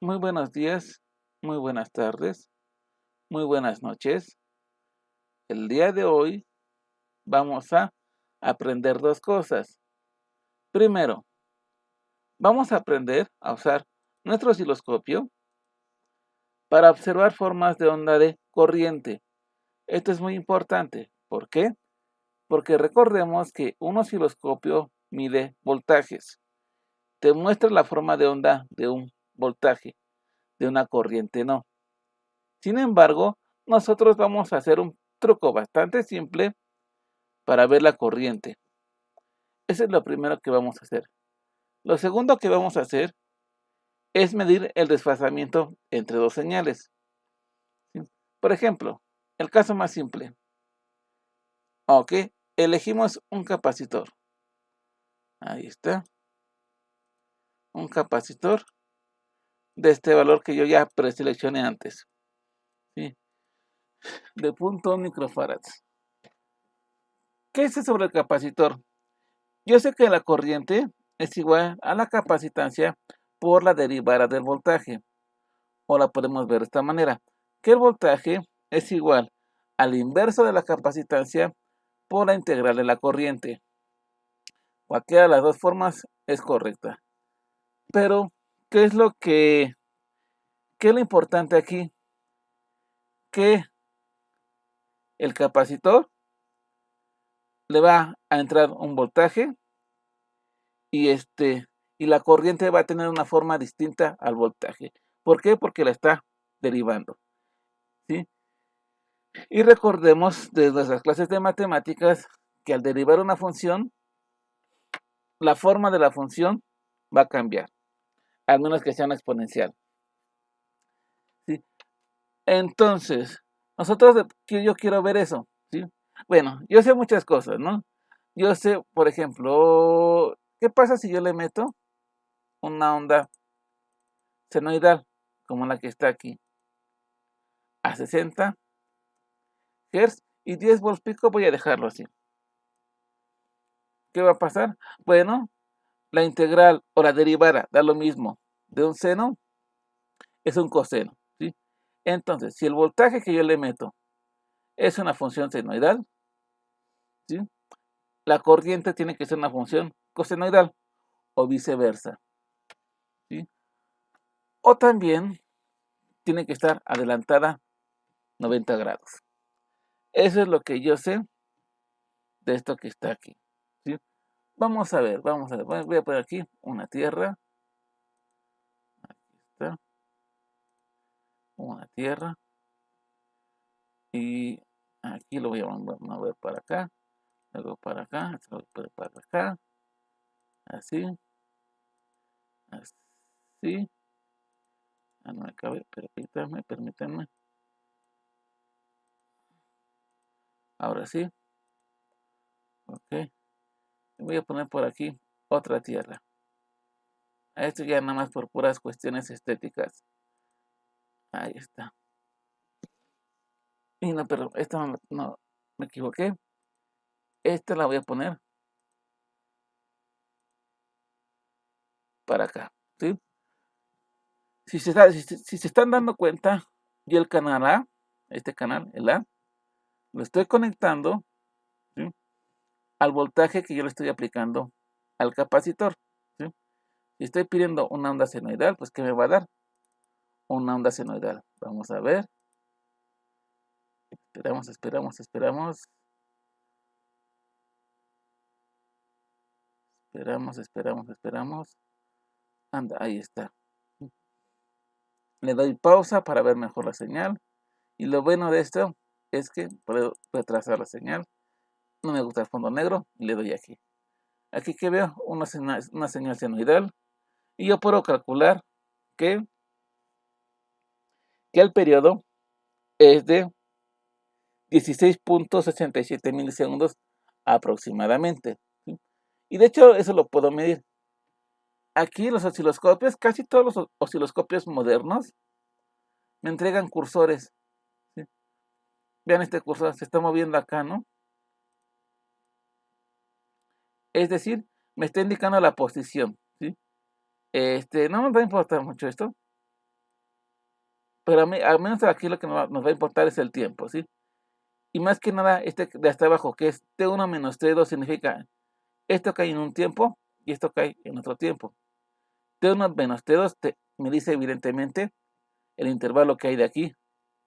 Muy buenos días, muy buenas tardes, muy buenas noches. El día de hoy vamos a aprender dos cosas. Primero, vamos a aprender a usar nuestro osciloscopio para observar formas de onda de corriente. Esto es muy importante. ¿Por qué? Porque recordemos que un osciloscopio mide voltajes. Te muestra la forma de onda de un voltaje, de una corriente no. Sin embargo, nosotros vamos a hacer un truco bastante simple para ver la corriente. Eso es lo primero que vamos a hacer. Lo segundo que vamos a hacer es medir el desfasamiento entre dos señales. ¿Sí? Por ejemplo, el caso más simple. Ok, elegimos un capacitor. Ahí está. Un capacitor de este valor que yo ya preseleccioné antes. ¿Sí? De 0.1 microfarads. ¿Qué es sobre el capacitor? Yo sé que la corriente es igual a la capacitancia por la derivada del voltaje. O la podemos ver de esta manera, que el voltaje es igual al inverso de la capacitancia por la integral de la corriente. Cualquiera de las dos formas es correcta. Pero, ¿qué es lo importante aquí? Que el capacitor le va a entrar un voltaje y la corriente va a tener una forma distinta al voltaje. ¿Por qué? Porque la está derivando. ¿Sí? Y recordemos de nuestras clases de matemáticas que al derivar una función, la forma de la función va a cambiar, al menos que sea una exponencial. ¿Sí? Entonces, yo quiero ver eso. ¿Sí? Bueno, yo sé muchas cosas, ¿no? Yo sé, por ejemplo, ¿qué pasa si yo le meto una onda senoidal, como la que está aquí, a 60 Hz y 10 volts pico? Voy a dejarlo así. ¿Qué va a pasar? Bueno, la integral o la derivada da lo mismo de un seno, es un coseno. ¿Sí? Entonces, si el voltaje que yo le meto es una función senoidal, ¿sí? La corriente tiene que ser una función cosenoidal o viceversa. ¿Sí? O también tiene que estar adelantada 90 grados. Eso es lo que yo sé de esto que está aquí. ¿Sí? Vamos a ver. Voy a poner aquí una tierra. Aquí está. Una tierra. Y aquí lo voy a mover para acá. Luego para acá. Luego para acá. Así. Así. No me cabe. Permítanme. Ahora sí. Ok. Voy a poner por aquí otra tierra. Esto ya nada más por puras cuestiones estéticas. Ahí está. Y no, pero esta no, me equivoqué. Esta la voy a poner para acá. ¿Sí? Si se están dando cuenta, yo el canal A, este canal, el A, lo estoy conectando, ¿sí?, al voltaje que yo le estoy aplicando al capacitor. ¿Sí? Si estoy pidiendo una onda senoidal, pues ¿qué me va a dar? Una onda senoidal. Vamos a ver. Esperamos. Anda, ahí está. Le doy pausa para ver mejor la señal. Y lo bueno de esto es que puedo trazar la señal. No me gusta el fondo negro, y le doy aquí. Aquí que veo una señal senoidal. Y yo puedo calcular que el periodo es de 16.67 milisegundos aproximadamente. ¿Sí? Y de hecho eso lo puedo medir. Aquí los osciloscopios, casi todos los osciloscopios modernos, me entregan cursores. ¿Sí? Vean, este cursor se está moviendo acá, ¿no? Es decir, me está indicando la posición. ¿Sí? No me va a importar mucho esto. pero al menos aquí lo que nos va a importar es el tiempo, ¿sí? Y más que nada, este de hasta abajo, que es T1 menos T2, significa esto cae en un tiempo y esto cae en otro tiempo. T1 menos T2 me dice evidentemente el intervalo que hay de aquí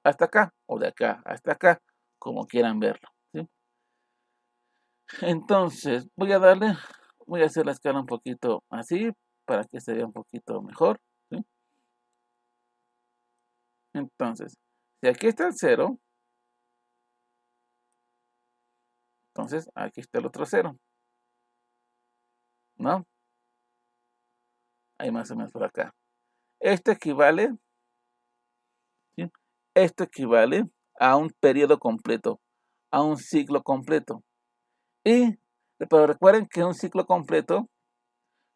hasta acá, o de acá hasta acá, como quieran verlo, ¿sí? Entonces, voy a hacer la escala un poquito así, para que se vea un poquito mejor, ¿sí? Entonces, si aquí está el 0, entonces aquí está el otro 0, ¿no? Ahí más o menos por acá. Esto equivale, ¿sí? Esto equivale a un periodo completo, a un ciclo completo. Pero recuerden que un ciclo completo,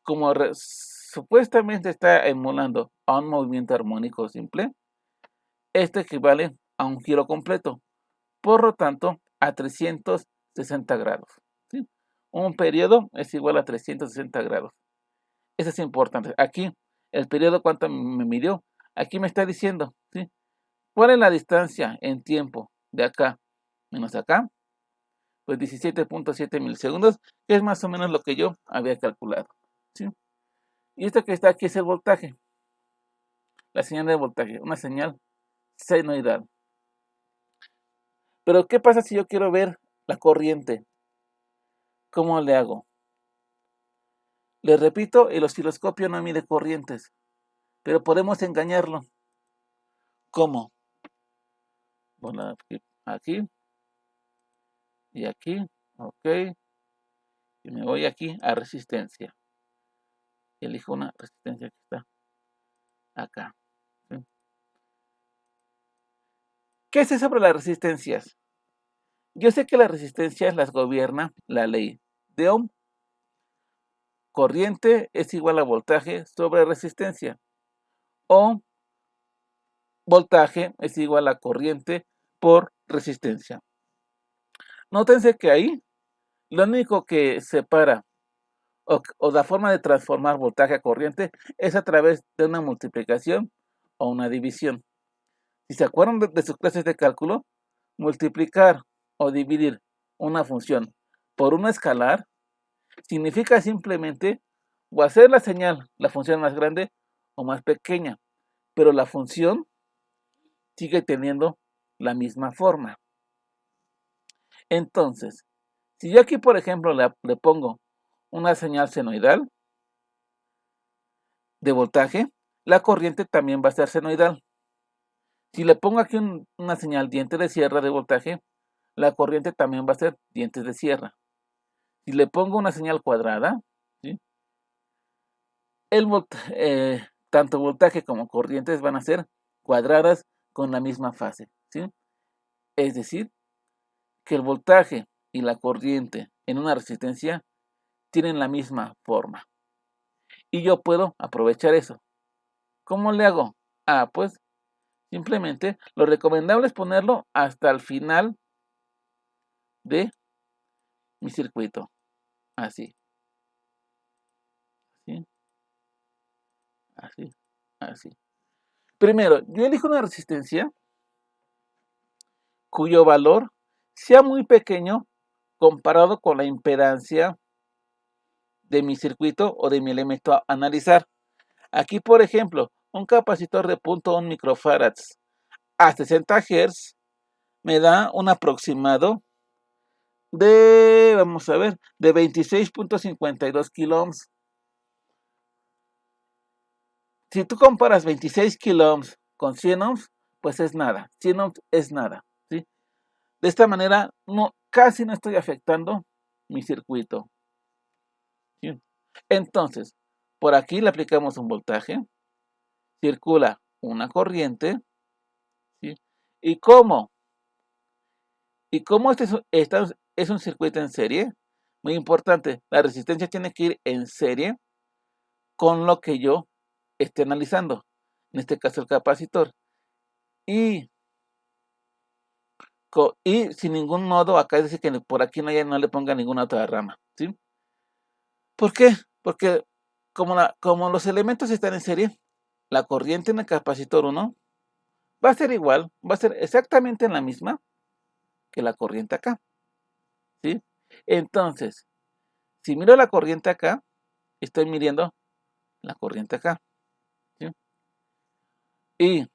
como supuestamente está emulando a un movimiento armónico simple, esto equivale a un giro completo, por lo tanto, a 360 grados, ¿sí? Un periodo es igual a 360 grados. Eso es importante. Aquí, el periodo, ¿cuánto me midió? Aquí me está diciendo, ¿sí? ¿Cuál es la distancia en tiempo de acá menos acá? Pues 17.7 milisegundos, que es más o menos lo que yo había calculado, ¿sí? Y esto que está aquí es el voltaje, la señal de voltaje, una señal senoidal. Pero, ¿qué pasa si yo quiero ver la corriente? ¿Cómo le hago? Les repito, el osciloscopio no mide corrientes, pero podemos engañarlo. ¿Cómo? Bueno, aquí y aquí, ok, y me voy aquí a resistencia. Elijo una resistencia que está acá, ¿sí? ¿Qué sé sobre las resistencias? Yo sé que las resistencias las gobierna la ley de Ohm. Corriente es igual a voltaje sobre resistencia, o voltaje es igual a corriente por resistencia. Nótense que ahí lo único que separa o la forma de transformar voltaje a corriente es a través de una multiplicación o una división. Si se acuerdan de sus clases de cálculo, multiplicar o dividir una función por una escalar significa simplemente o hacer la señal, la función más grande o más pequeña, pero la función sigue teniendo la misma forma. Entonces, si yo aquí, por ejemplo, le pongo una señal senoidal de voltaje, la corriente también va a ser senoidal. Si le pongo aquí una señal diente de sierra de voltaje, la corriente también va a ser dientes de sierra. Si le pongo una señal cuadrada, ¿sí? Tanto voltaje como corrientes van a ser cuadradas con la misma fase, ¿sí? Es decir, que el voltaje y la corriente en una resistencia tienen la misma forma. Y yo puedo aprovechar eso. ¿Cómo le hago? Pues simplemente lo recomendable es ponerlo hasta el final de mi circuito. Así, ¿sí? Así, así. Primero, yo elijo una resistencia cuyo valor sea muy pequeño comparado con la impedancia de mi circuito o de mi elemento a analizar. Aquí, por ejemplo, un capacitor de 0.1 microfarads a 60 Hz me da un aproximado de, vamos a ver, de 26.52 kiloohms. Si tú comparas 26 kiloohms con 100 ohms, pues es nada. 100 ohms es nada, ¿sí? De esta manera, casi no estoy afectando mi circuito, ¿sí? Entonces, por aquí le aplicamos un voltaje, circula una corriente, ¿sí? ¿Y cómo? Este es un circuito en serie, muy importante, la resistencia tiene que ir en serie con lo que yo esté analizando, en este caso el capacitor, y sin ningún nodo, acá dice que por aquí no le ponga ninguna otra rama, ¿sí? ¿Por qué? Porque como los elementos están en serie, la corriente en el capacitor 1 va a ser igual, va a ser exactamente la misma que la corriente acá, ¿sí? Entonces, si miro la corriente acá, estoy midiendo la corriente acá, ¿sí? Y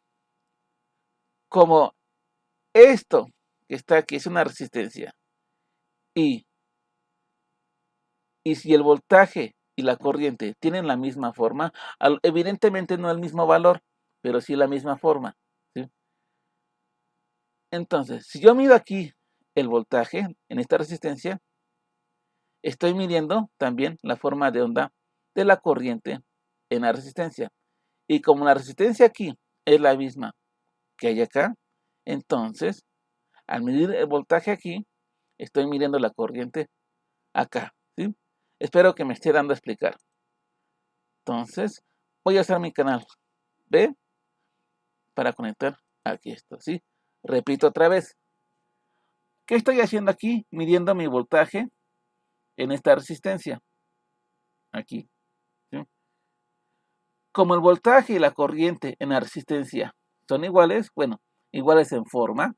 como esto que está aquí es una resistencia y si el voltaje y la corriente tienen la misma forma, evidentemente no el mismo valor, pero sí la misma forma, ¿sí? Entonces, si yo mido aquí el voltaje en esta resistencia, estoy midiendo también la forma de onda de la corriente en la resistencia. Y como la resistencia aquí es la misma que hay acá, entonces, al medir el voltaje aquí, estoy midiendo la corriente acá, ¿sí? Espero que me esté dando a explicar. Entonces, voy a usar mi canal B para conectar aquí esto, ¿sí? Repito otra vez. ¿Qué estoy haciendo aquí? Midiendo mi voltaje en esta resistencia. Aquí, ¿sí? Como el voltaje y la corriente en la resistencia son iguales, bueno, iguales en forma,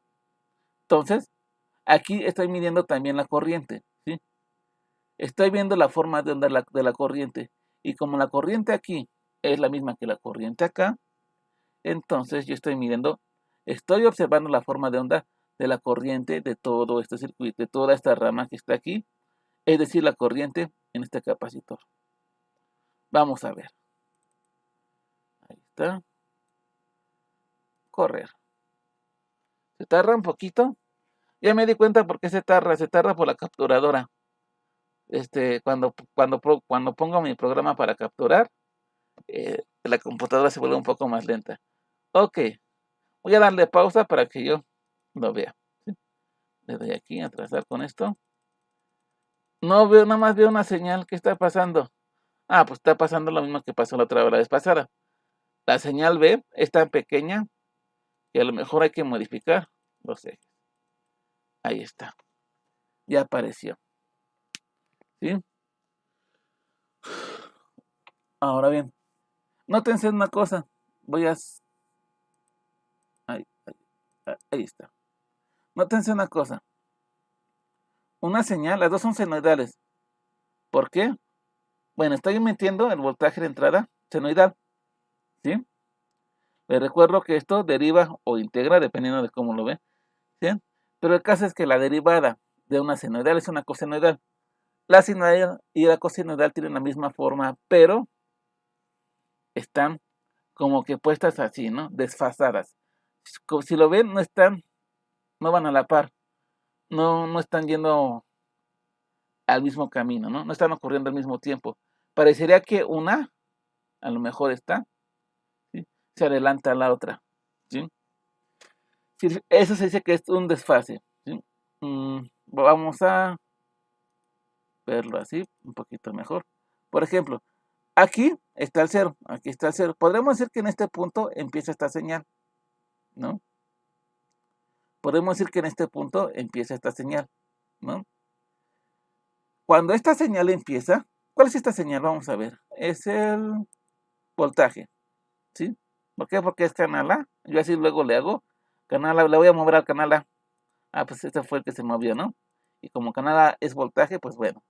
entonces, aquí estoy midiendo también la corriente, ¿sí? Estoy viendo la forma de onda de la corriente. Y como la corriente aquí es la misma que la corriente acá, entonces yo estoy midiendo, estoy observando la forma de onda de la corriente de todo este circuito, de toda esta rama que está aquí, es decir, la corriente en este capacitor. Vamos a ver. Ahí está. Correr. Se tarda un poquito. Ya me di cuenta por qué se tarda por la capturadora. Cuando pongo mi programa para capturar, la computadora se vuelve un poco más lenta. Ok, voy a darle pausa para que yo lo vea. ¿Sí? Le doy aquí a trazar con esto. No veo, nada más veo una señal. ¿Qué está pasando? Ah, pues está pasando lo mismo que pasó la otra vez pasada. La señal B es tan pequeña que a lo mejor hay que modificar los ejes. Ahí está. Ya apareció. ¿Sí? Ahora bien, nótense una cosa. Voy a... ahí está. Nótense una cosa. Una señal, las dos son senoidales. ¿Por qué? Bueno, estoy metiendo el voltaje de entrada senoidal. ¿Sí? Les recuerdo que esto deriva o integra, dependiendo de cómo lo ven. ¿Sí? Pero el caso es que la derivada de una senoidal es una cosenoidal. La senoidal y la cosenoidal tienen la misma forma, pero están como que puestas así, ¿no? Desfasadas. Si lo ven, no van a la par. No están yendo al mismo camino, ¿no? No están ocurriendo al mismo tiempo. Parecería que una, a lo mejor ¿sí? Se adelanta a la otra, ¿sí? Sí, eso se dice que es un desfase, ¿sí? Vamos a verlo así, un poquito mejor. Por ejemplo, aquí está el cero, aquí está el cero. Podemos decir que en este punto empieza esta señal, ¿no? Podemos decir que en este punto empieza esta señal, ¿no? Cuando esta señal empieza, ¿cuál es esta señal? Vamos a ver. Es el voltaje, ¿sí? ¿Por qué? Porque es canal A. Yo así luego le hago canal A, le voy a mover al canal A. Ah, pues este fue el que se movió, ¿no? Y como canal A es voltaje, pues bueno.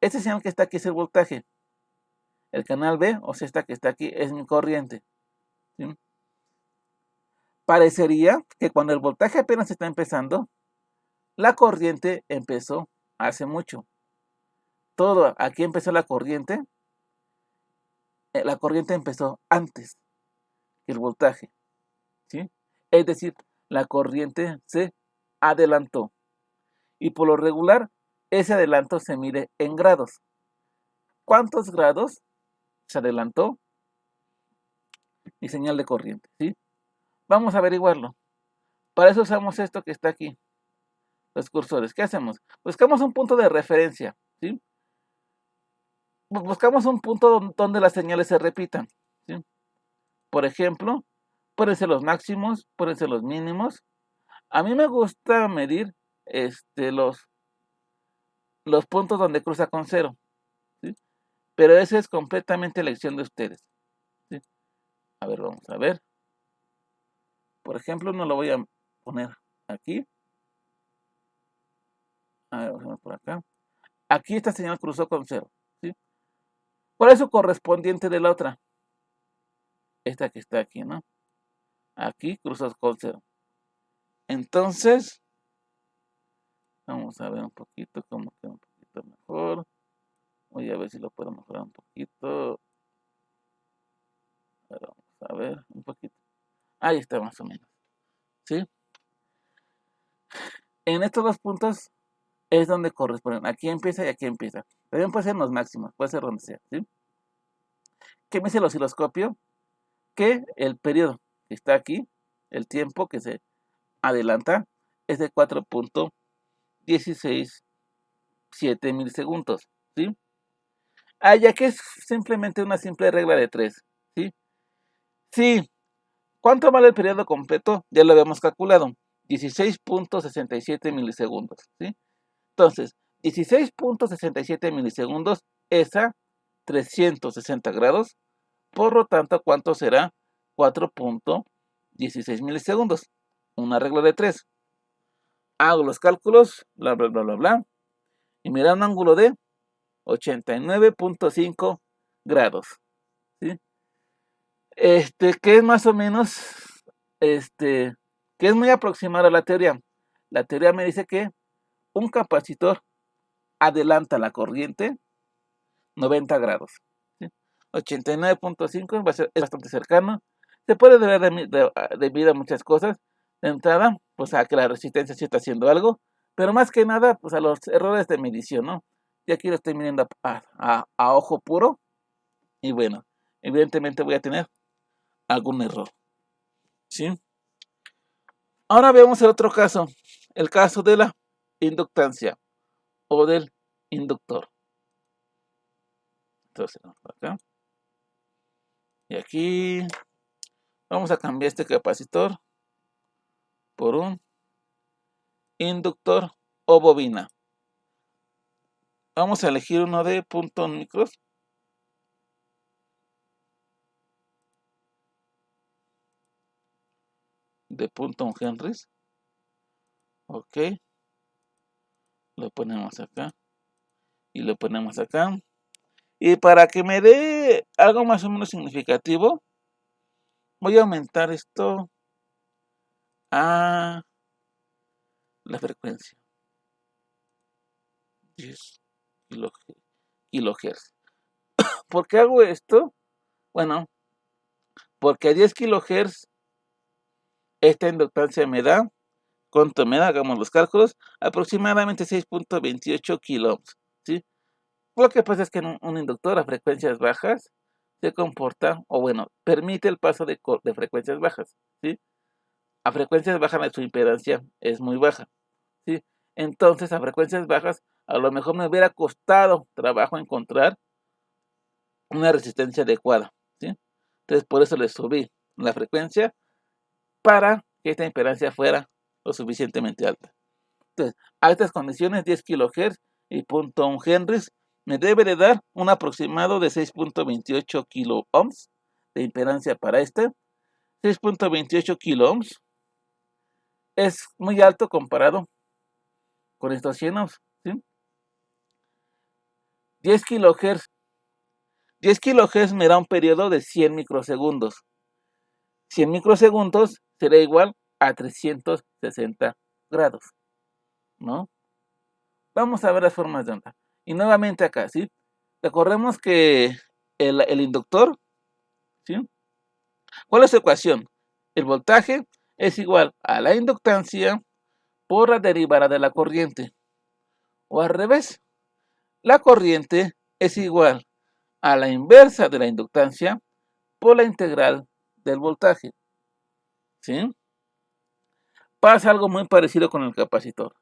Este señal que está aquí es el voltaje. El canal B, o sea, esta que está aquí, es mi corriente, ¿sí? Parecería que cuando el voltaje apenas está empezando, la corriente empezó hace mucho. Todo, aquí empezó la corriente empezó antes que el voltaje, ¿sí? Es decir, la corriente se adelantó. Y por lo regular, ese adelanto se mide en grados. ¿Cuántos grados se adelantó mi señal de corriente? ¿Sí? Vamos a averiguarlo. Para eso usamos esto que está aquí, los cursores. ¿Qué hacemos? Buscamos un punto de referencia, ¿sí? Buscamos un punto donde las señales se repitan, ¿sí? Por ejemplo, pueden ser los máximos, pueden ser los mínimos. A mí me gusta medir los puntos donde cruza con cero, ¿sí? Pero esa es completamente elección de ustedes, ¿sí? A ver, vamos a ver. Por ejemplo, no lo voy a poner aquí. A ver, vamos por acá. Aquí esta señal cruzó con 0, ¿sí? ¿Cuál es su correspondiente de la otra? Esta que está aquí, ¿no? Aquí cruzó con 0. Entonces, vamos a ver un poquito cómo queda un poquito mejor. Voy a ver si lo puedo mejorar un poquito. Vamos a ver un poquito. Ahí está más o menos, ¿sí? En estos dos puntos es donde corresponden. Aquí empieza y aquí empieza. También puede ser en los máximos, puede ser donde sea, ¿sí? ¿Qué me dice el osciloscopio? Que el periodo que está aquí, el tiempo que se adelanta, es de 4.167 milisegundos, ¿sí? Ya que es simplemente una simple regla de 3, ¿sí? Sí, ¿cuánto vale el periodo completo? Ya lo habíamos calculado, 16.67 milisegundos, ¿sí? Entonces, 16.67 milisegundos es a 360 grados, por lo tanto, ¿cuánto será? 4.16 milisegundos, una regla de 3. Hago los cálculos, bla, bla, bla, bla, bla, y me da un ángulo de 89.5 grados, ¿sí? Que es más o menos, que es muy aproximado a la teoría. La teoría me dice que un capacitor adelanta la corriente 90 grados, ¿sí? 89.5 es bastante cercano. Se puede deber debido a muchas cosas. De entrada, pues a que la resistencia sí está haciendo algo, pero más que nada, pues a los errores de medición, ¿no? Y aquí lo estoy midiendo a ojo puro, y bueno, evidentemente voy a tener algún error, ¿sí? Ahora veamos el otro caso, el caso de la inductancia o del inductor. Entonces, vamos por acá. Y aquí vamos a cambiar este capacitor por un inductor o bobina. Vamos a elegir uno de punto micros. De punto Henrys. Ok. Lo ponemos acá. Y lo ponemos acá. Y para que me dé algo más o menos significativo, voy a aumentar esto a la frecuencia. 10 kilohertz. ¿Por qué hago esto? Bueno, porque a 10 kilohertz esta inductancia me da, ¿cuánto me da? Hagamos los cálculos, aproximadamente 6.28 kiloohms, ¿sí? Lo que pasa es que en un inductor a frecuencias bajas se comporta, o bueno, permite el paso de frecuencias bajas, ¿sí? A frecuencias bajas su impedancia es muy baja, ¿sí? Entonces a frecuencias bajas a lo mejor me hubiera costado trabajo encontrar una resistencia adecuada, ¿sí? Entonces por eso le subí la frecuencia para que esta impedancia fuera lo suficientemente alta. Entonces, a estas condiciones 10 kHz y 0.1 Henrys me debe de dar un aproximado de 6.28 kiloohms de impedancia para este. 6.28 kiloohms es muy alto comparado con estos 100 ohms, ¿sí? 10 kHz. 10 kHz me da un periodo de 100 microsegundos. 100 microsegundos será igual a 360 grados, ¿no? Vamos a ver las formas de onda. Y nuevamente acá, ¿sí? Recordemos que el inductor, ¿sí? ¿Cuál es su ecuación? El voltaje es igual a la inductancia por la derivada de la corriente. O al revés, la corriente es igual a la inversa de la inductancia por la integral del voltaje, ¿sí? Pasa algo muy parecido con el capacitor,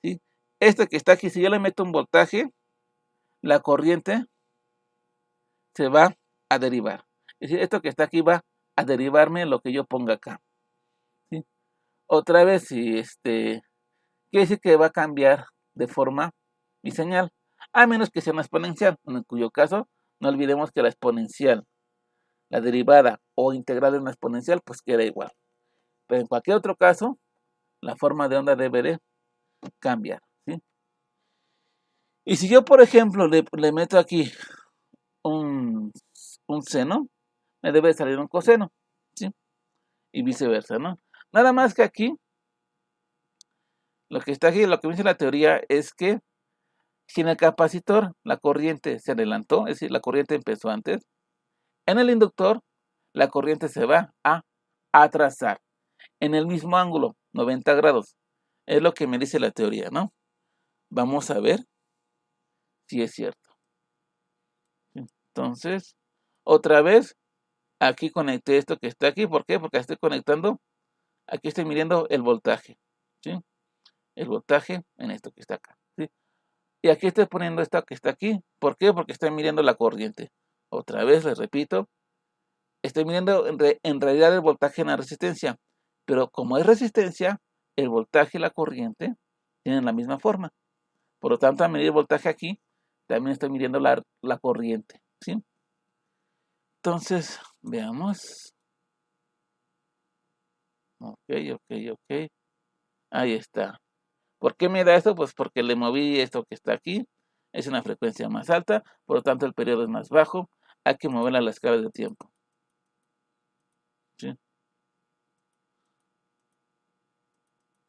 ¿sí? Este que está aquí, si yo le meto un voltaje, la corriente se va a derivar. Es decir, esto que está aquí va a derivarme lo que yo ponga acá, ¿sí? Otra vez, si quiere decir que va a cambiar de forma mi señal, a menos que sea una exponencial, en cuyo caso no olvidemos que la exponencial, la derivada o integral de una exponencial, pues queda igual. Pero en cualquier otro caso, la forma de onda debe de cambiar, ¿sí? Y si yo, por ejemplo, le meto aquí un seno, me debe salir un coseno, ¿sí? Y viceversa, ¿no? Nada más que aquí, lo que está aquí, lo que me dice la teoría es que si en el capacitor la corriente se adelantó, es decir, la corriente empezó antes, en el inductor la corriente se va a atrasar en el mismo ángulo, 90 grados. Es lo que me dice la teoría, ¿no? Vamos a ver si es cierto. Entonces, otra vez, aquí conecté esto que está aquí. ¿Por qué? Porque estoy conectando, aquí estoy midiendo el voltaje, ¿sí? El voltaje en esto que está acá, ¿sí? Y aquí estoy poniendo esto que está aquí. ¿Por qué? Porque estoy midiendo la corriente. Otra vez, les repito, estoy midiendo en realidad el voltaje en la resistencia. Pero como es resistencia, el voltaje y la corriente tienen la misma forma. Por lo tanto, al medir el voltaje aquí, también estoy midiendo la corriente, ¿sí? Entonces, veamos. Ok. Ahí está. ¿Por qué me da esto? Pues porque le moví esto que está aquí. Es una frecuencia más alta, por lo tanto el periodo es más bajo. Hay que moverla a la escala de tiempo, ¿sí?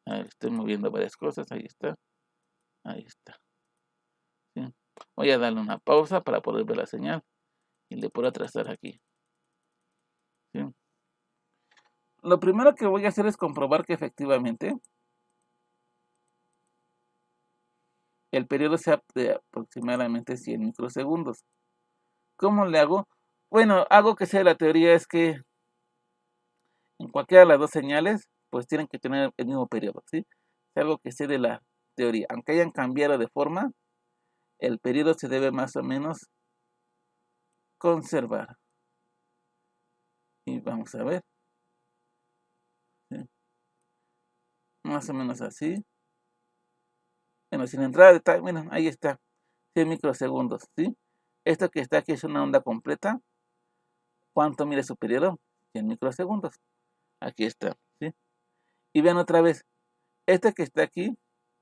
Ahí estoy moviendo varias cosas. Ahí está. Ahí está. ¿Sí? Voy a darle una pausa para poder ver la señal y le puedo trazar aquí, ¿sí? Lo primero que voy a hacer es comprobar que efectivamente el periodo sea de aproximadamente 100 microsegundos. ¿Cómo le hago? Bueno, algo que sea la teoría es que en cualquiera de las dos señales, pues tienen que tener el mismo periodo, ¿sí? Es algo que sé de la teoría. Aunque hayan cambiado de forma, el periodo se debe más o menos conservar. Y vamos a ver, ¿sí? Más o menos así. Bueno, sin entrada de detalle, bueno, ahí está, 100 microsegundos, ¿sí? Esto que está aquí es una onda completa. ¿Cuánto mide su periodo? 100 microsegundos. Aquí está, ¿sí? Y vean otra vez, este que está aquí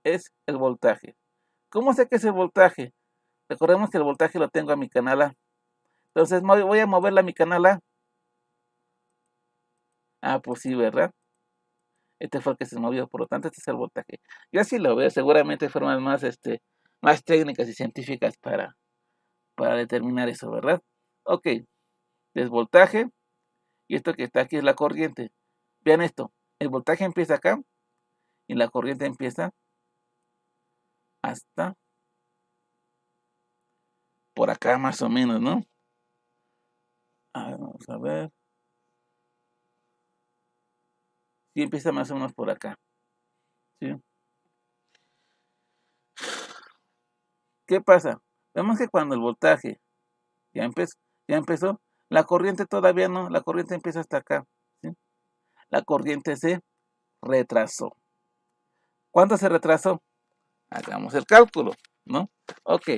es el voltaje. ¿Cómo sé que es el voltaje? Recordemos que el voltaje lo tengo a mi canal A. Entonces voy a moverla a mi canal A. Ah, pues sí, ¿verdad? Este fue el que se movió, por lo tanto este es el voltaje. Yo así lo veo, seguramente hay formas más técnicas y científicas para determinar eso, ¿verdad? Ok, es voltaje y esto que está aquí es la corriente. Vean esto, el voltaje empieza acá y la corriente empieza hasta por acá más o menos, ¿no? Vamos a ver. Sí, empieza más o menos por acá, ¿sí? ¿Qué pasa? Vemos que cuando el voltaje ya empezó, la corriente todavía no, la corriente empieza hasta acá, ¿sí? La corriente se retrasó. ¿Cuánto se retrasó? Hagamos el cálculo, ¿no? Ok,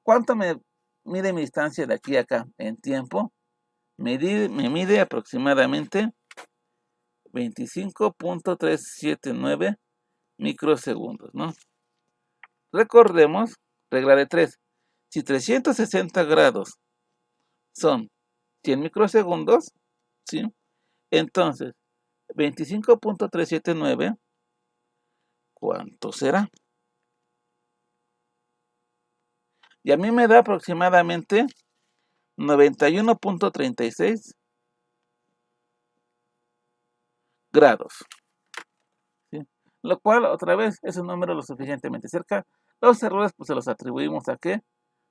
¿cuánto me mide mi distancia de aquí a acá en tiempo? Me mide aproximadamente 25.379 microsegundos, ¿no? Recordemos, regla de 3. Si 360 grados son 100 microsegundos, ¿sí? Entonces, 25.379, ¿cuánto será? Y a mí me da aproximadamente 91.36 grados, ¿sí? Lo cual, otra vez, es un número lo suficientemente cerca. Los errores, pues se los atribuimos a ¿qué?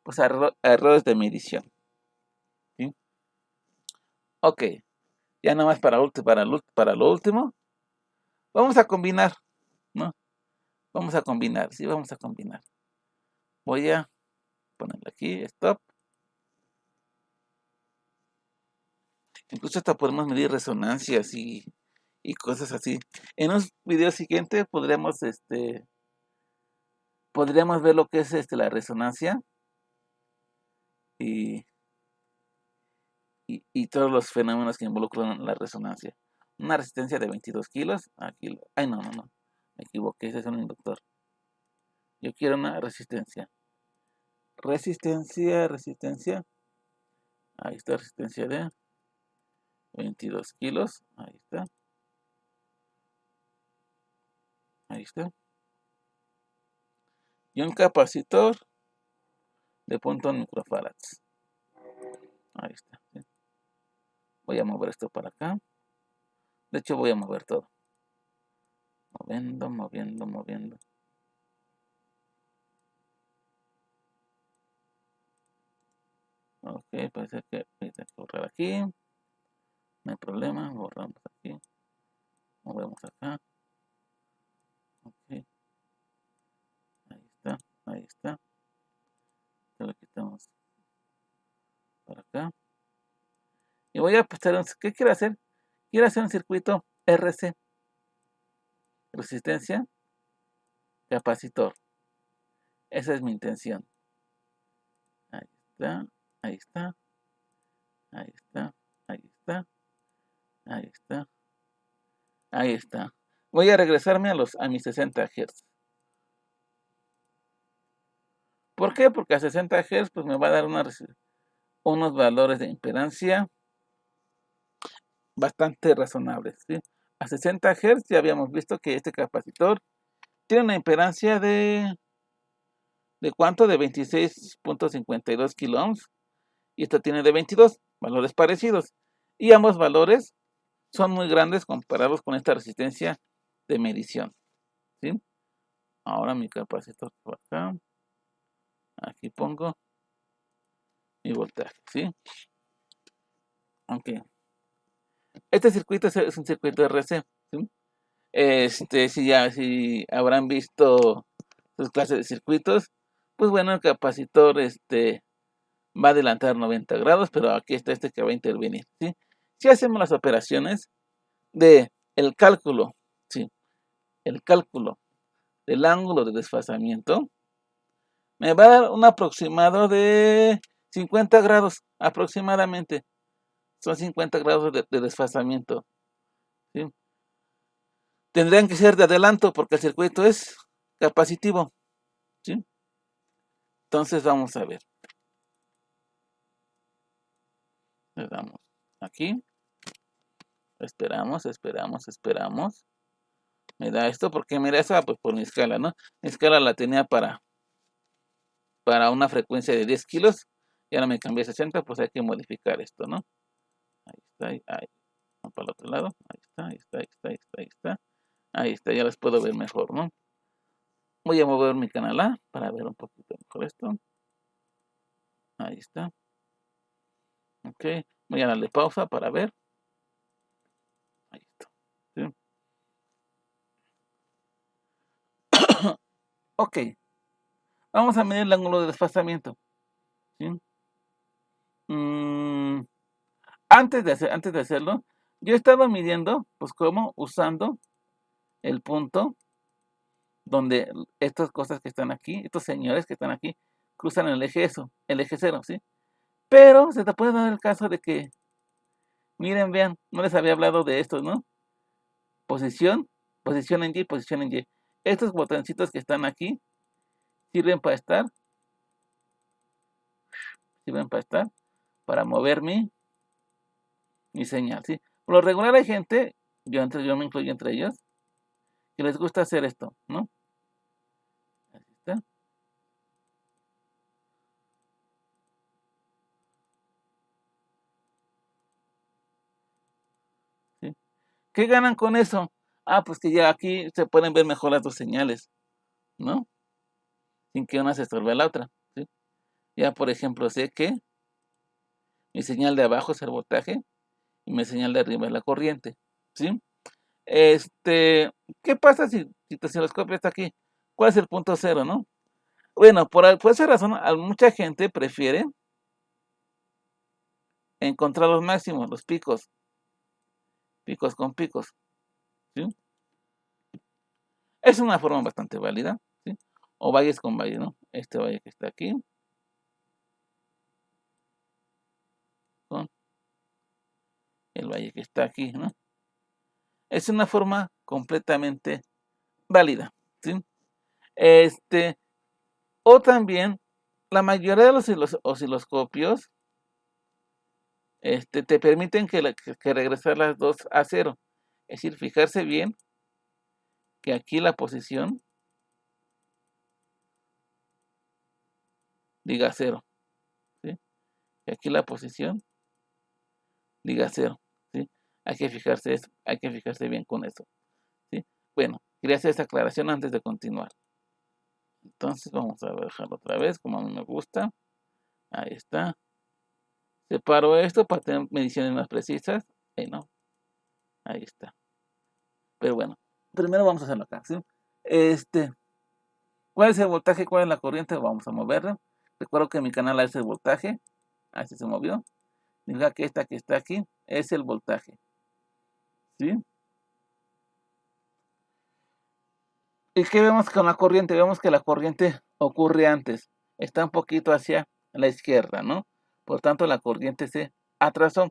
Pues a errores de medición, ¿sí? Ok, ya nada más para lo último, vamos a combinar, ¿no? Vamos a combinar, sí, vamos a combinar. Voy a ponerle aquí, stop. Incluso hasta podemos medir resonancias y cosas así. En un video siguiente podríamos ver lo que es la resonancia y todos los fenómenos que involucran la resonancia. una resistencia de 22 kilos. Aquí, ay, no, me equivoqué, ese es un inductor. Yo quiero una resistencia. Resistencia. Ahí está, resistencia de 22 kilos. Ahí está. Ahí está. Y un capacitor de 0.1 microfarads. Ahí está. ¿Sí? Voy a mover esto para acá. De hecho, voy a mover todo. Moviendo. Ok, parece que voy a borrar aquí. No hay problema. Borramos aquí. Movemos acá. Ok. Ahí está. Se lo quitamos para acá. Y voy a pasar, ¿qué quiero hacer? Quiero hacer un circuito RC. Resistencia, capacitor. Esa es mi intención. Ahí está, ahí está, ahí está, ahí está, ahí está, ahí está. Voy a regresarme a mis 60 Hz. ¿Por qué? Porque a 60 Hz pues me va a dar unos valores de impedancia bastante razonables, ¿sí? A 60 Hz ya habíamos visto que este capacitor tiene una impedancia ¿de cuánto? De 26.52 kiloohms. Y esta tiene de 22, valores parecidos. Y ambos valores son muy grandes comparados con esta resistencia de medición, ¿sí? Ahora mi capacitor por acá. Aquí pongo mi voltaje, ¿sí? Aunque este circuito es un circuito RC, ¿sí? Si habrán visto sus clases de circuitos, pues bueno, el capacitor va a adelantar 90 grados, pero aquí está este que va a intervenir, ¿sí? Si hacemos las operaciones de el cálculo, ¿sí? El cálculo del ángulo de desfasamiento, me va a dar un aproximado de 50 grados, aproximadamente. Son 50 grados de desfasamiento, ¿sí? Tendrían que ser de adelanto porque el circuito es capacitivo, ¿sí? Entonces vamos a ver. Le damos aquí. Esperamos. Me da esto porque mira, esa pues por mi escala, ¿no? Mi escala la tenía para una frecuencia de 10 kilos. Y ahora me cambié a 60, pues hay que modificar esto, ¿no? Ahí está, ahí. Vamos para el otro lado. Ahí está. Ahí está, ya las puedo ver mejor, ¿no? Voy a mover mi canal A para ver un poquito mejor esto. Ahí está. Ok. Voy a darle pausa para ver. Ahí está. ¿Sí? Ok. Vamos a medir el ángulo de desfasamiento. ¿Sí? Antes de hacerlo, yo he estado midiendo, pues como usando el punto donde estas cosas que están aquí, estos señores que están aquí, cruzan el eje cero, ¿sí? Pero se te puede dar el caso de que, miren, vean, no les había hablado de esto, ¿no? Posición en Y. Estos botoncitos que están aquí sirven para para mover mi señal, ¿sí? Por lo regular hay gente, yo me incluyo entre ellos, que les gusta hacer esto, ¿no? Así está. ¿Sí? ¿Qué ganan con eso? Ah, pues que ya aquí se pueden ver mejor las dos señales, ¿no? Sin que una se estorbe a la otra, ¿sí? Ya, por ejemplo, sé que mi señal de abajo es el voltaje y mi señal de arriba es la corriente, ¿sí? ¿Qué pasa si tu osciloscopio está aquí? ¿Cuál es el punto cero, no? Bueno, por esa razón, mucha gente prefiere encontrar los máximos, los picos con picos, ¿sí? Es una forma bastante válida, ¿sí? O valles con valles, ¿no? Este valle que está aquí, con el valle que está aquí, ¿no? Es una forma completamente válida, ¿sí? O también, la mayoría de los osciloscopios te permiten que regresar las dos a 0. Es decir, fijarse bien que aquí la posición diga 0, ¿sí? Que aquí la posición diga 0, ¿sí? Hay que fijarse bien con eso, ¿sí? Bueno, quería hacer esa aclaración antes de continuar. Entonces vamos a dejarlo otra vez como a mí me gusta. Ahí está. Separo esto para tener mediciones más precisas. Ahí no. Ahí está. Pero bueno, primero vamos a hacerlo acá, ¿sí? ¿Cuál es el voltaje? ¿Cuál es la corriente? Vamos a moverlo. Recuerdo que mi canal es el voltaje. Así se movió. Diga que esta que está aquí es el voltaje, ¿sí? ¿Y qué vemos con la corriente? Vemos que la corriente ocurre antes. Está un poquito hacia la izquierda, ¿no? Por tanto, la corriente se atrasó.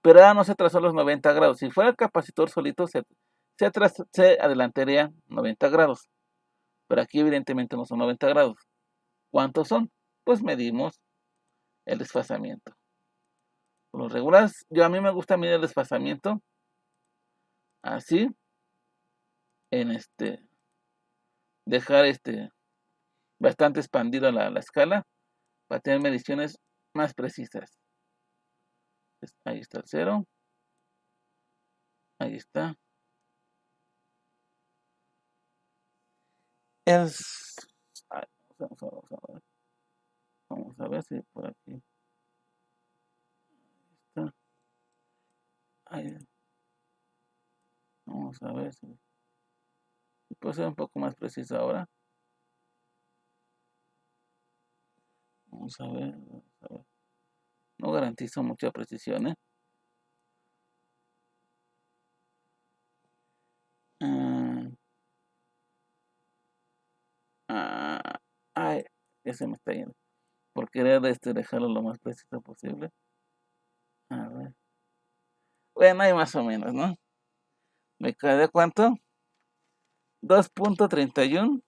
Pero ahora no se atrasó los 90 grados. Si fuera el capacitor solito, se adelantaría 90 grados. Pero aquí evidentemente no son 90 grados. ¿Cuántos son? Pues medimos el desfasamiento. Por lo regular, a mí me gusta medir el desfasamiento así, en dejar bastante expandida la escala para tener mediciones más precisas. Ahí está el 0. Ahí está. Vamos a ver si por aquí está. Ahí. Vamos a ver si puedo ser un poco más preciso ahora. Vamos a ver. No garantizo mucha precisión, ¿eh? Ay, ya se me está yendo. Por querer dejarlo lo más preciso posible. A ver. Bueno, ahí más o menos, ¿no? ¿Me quedé cuánto? 2.31.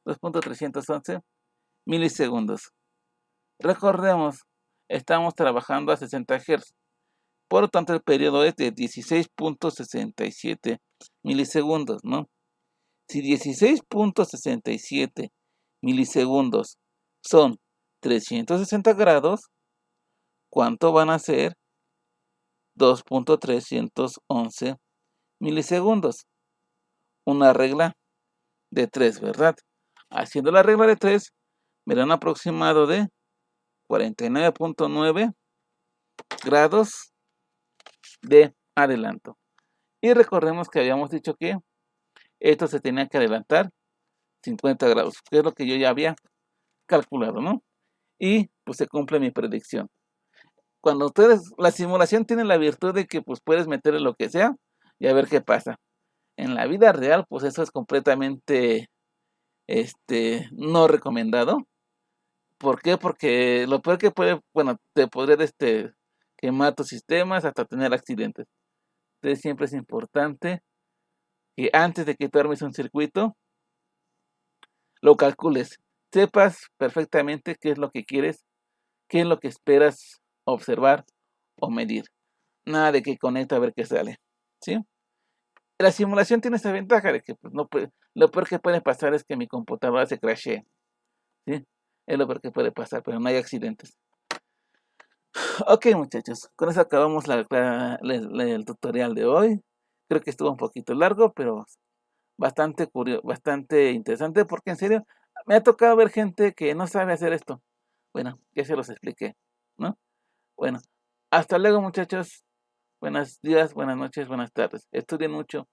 2.311 milisegundos. Recordemos, estamos trabajando a 60 Hz. Por lo tanto, el periodo es de 16.67 milisegundos, ¿no? Si 16.67 milisegundos son 360 grados, ¿cuánto van a ser 2.311 milisegundos? Una regla de 3, ¿verdad? Haciendo la regla de 3, me da un aproximado de 49.9 grados de adelanto. Y recordemos que habíamos dicho que esto se tenía que adelantar 50 grados, que es lo que yo ya había calculado, ¿no? Y pues se cumple mi predicción. Cuando la simulación tiene la virtud de que pues puedes meterle lo que sea y a ver qué pasa. En la vida real, pues eso es completamente no recomendado. ¿Por qué? Porque lo peor que te podría quemar tus sistemas hasta tener accidentes. Entonces siempre es importante que antes de que tú armes un circuito, lo calcules. Sepas perfectamente qué es lo que quieres, qué es lo que esperas observar o medir. Nada de que conecta a ver qué sale, ¿sí? La simulación tiene esa ventaja de que pues, no puede, lo peor que puede pasar es que mi computadora se crashee, ¿sí? Es lo peor que puede pasar, pero no hay accidentes. Ok, muchachos, con eso acabamos el tutorial de hoy. Creo que estuvo un poquito largo, pero bastante bastante interesante, porque en serio, me ha tocado ver gente que no sabe hacer esto. Bueno, ya se los expliqué, ¿no? Bueno, hasta luego, muchachos. Buenos días, buenas noches, buenas tardes. Estudien mucho.